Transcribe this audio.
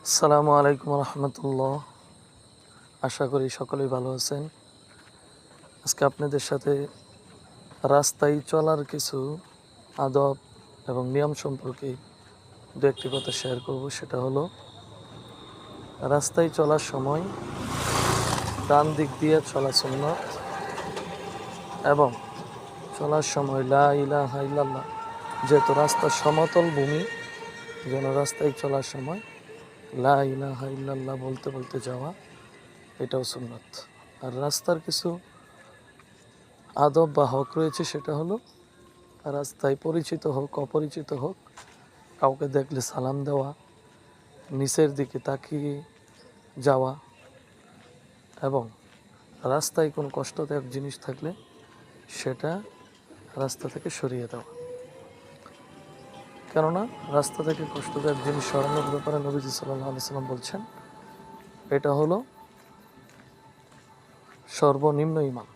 আসসালামু আলাইকুম রহমতুল্লাহ। আশা করি সকলেই ভালো আছেন। আজকে আপনাদের সাথে রাস্তায় চলার কিছু আদব এবং নিয়ম সম্পর্কে দু একটি কথা শেয়ার করব। সেটা হলো, রাস্তায় চলার সময় ডান দিক দিয়ে চলা সুন্নত এবং চলার সময় লা ইলাহা ইল্লাল্লাহ, যেহেতু রাস্তা সমতল ভূমি, যেন রাস্তায় চলার সময় লা ইলাহা ইল্লাল্লাহ বলতে বলতে যাওয়া, এটাও সুন্নত। আর রাস্তার কিছু আদব বা হক রয়েছে, সেটা হলো রাস্তায় পরিচিত হোক অপরিচিত হোক, কাউকে দেখলে সালাম দেওয়া, নিচের দিকে তাকিয়ে যাওয়া এবং রাস্তায় কোনো কষ্টদায়ক জিনিস থাকলে সেটা রাস্তা থেকে সরিয়ে দেওয়া। কেননা রাস্তা থেকে কষ্টদায়ক জিনিস সরানোর ব্যাপারে নবীজি সাল্লাল্লাহু আলাইহি সাল্লাম বলছেন, এটা হলো সর্বনিম্ন ঈমান।